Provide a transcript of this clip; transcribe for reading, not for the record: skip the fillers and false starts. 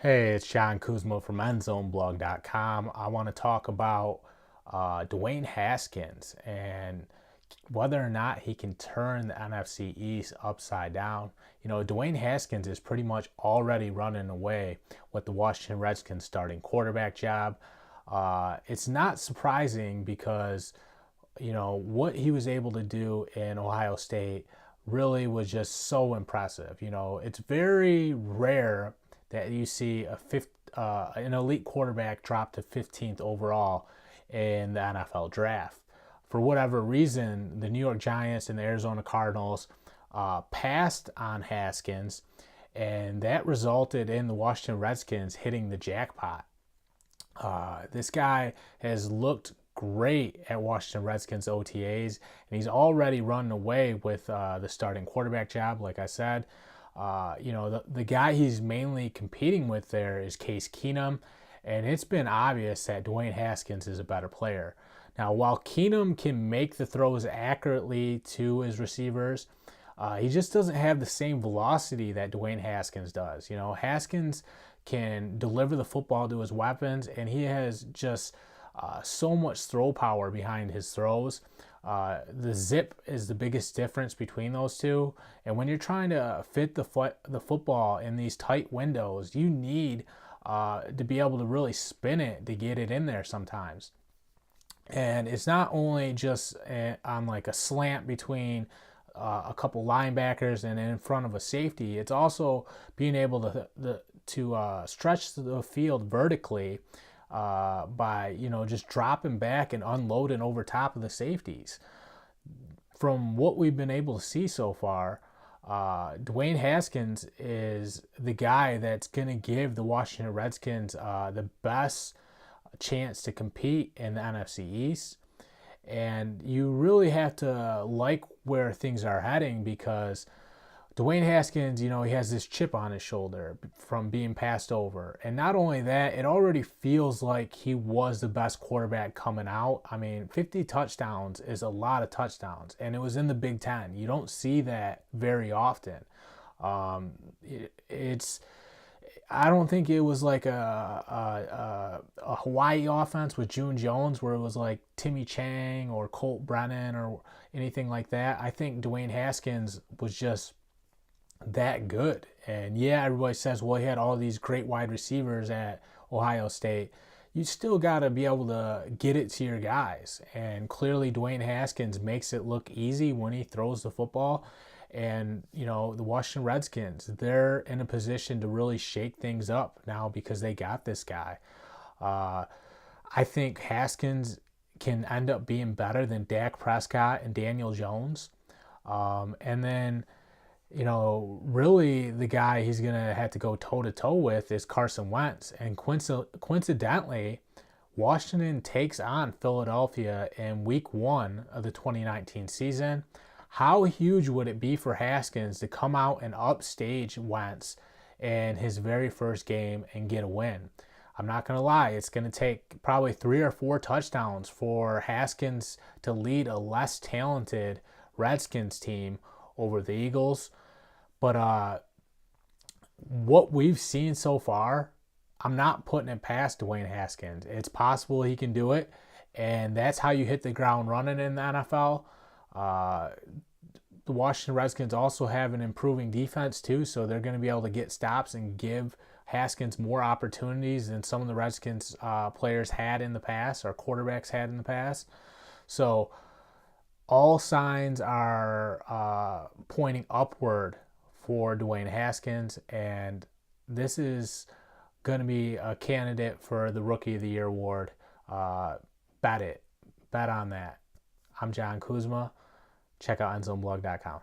Hey, it's John Kuzma from EndZoneBlog.com. I want to talk about Dwayne Haskins and whether or not he can turn the NFC East upside down. You know, Dwayne Haskins is pretty much already running away with the Washington Redskins starting quarterback job. It's not surprising because, you know, what he was able to do in Ohio State really was just so impressive. You know, it's very rare that you see an elite quarterback drop to 15th overall in the NFL draft. For whatever reason, the New York Giants and the Arizona Cardinals passed on Haskins, and that resulted in the Washington Redskins hitting the jackpot. This guy has looked great at Washington Redskins OTAs, and he's already run away with the starting quarterback job, like I said. The guy he's mainly competing with there is Case Keenum, and it's been obvious that Dwayne Haskins is a better player. Now, while Keenum can make the throws accurately to his receivers, he just doesn't have the same velocity that Dwayne Haskins does. You know, Haskins can deliver the football to his weapons, and he has just so much throw power behind his throws. The zip is the biggest difference between those two. And when you're trying to fit the football in these tight windows, you need to be able to really spin it to get it in there sometimes. And it's not only just on like a slant between a couple linebackers and in front of a safety. It's also being able to stretch the field vertically by just dropping back and unloading over top of the safeties. From what we've been able to see so far, Dwayne Haskins is the guy that's going to give the Washington Redskins the best chance to compete in the NFC East. And you really have to like where things are heading because Dwayne Haskins, he has this chip on his shoulder from being passed over. And not only that, it already feels like he was the best quarterback coming out. I mean, 50 touchdowns is a lot of touchdowns, and it was in the Big Ten. You don't see that very often. I don't think it was like a Hawaii offense with June Jones where it was like Timmy Chang or Colt Brennan or anything like that. I think Dwayne Haskins was just that good. And yeah, everybody says, well, he had all these great wide receivers at Ohio State. You still got to be able to get it to your guys. And clearly Dwayne Haskins makes it look easy when he throws the football. And, the Washington Redskins, they're in a position to really shake things up now because they got this guy. I think Haskins can end up being better than Dak Prescott and Daniel Jones. And then, really the guy he's going to have to go toe-to-toe with is Carson Wentz. And coincidentally, Washington takes on Philadelphia in week 1 of the 2019 season. How huge would it be for Haskins to come out and upstage Wentz in his very first game and get a win? I'm not going to lie. It's going to take probably 3 or 4 touchdowns for Haskins to lead a less talented Redskins team over the Eagles. But what we've seen so far, I'm not putting it past Dwayne Haskins. It's possible he can do it, and that's how you hit the ground running in the NFL. The Washington Redskins also have an improving defense too, so they're going to be able to get stops and give Haskins more opportunities than some of the Redskins players had in the past or quarterbacks had in the past. So all signs are pointing upward for Dwayne Haskins, and this is going to be a candidate for the Rookie of the Year award. Bet on that. I'm John Kuzma. Check out EndZoneBlog.com.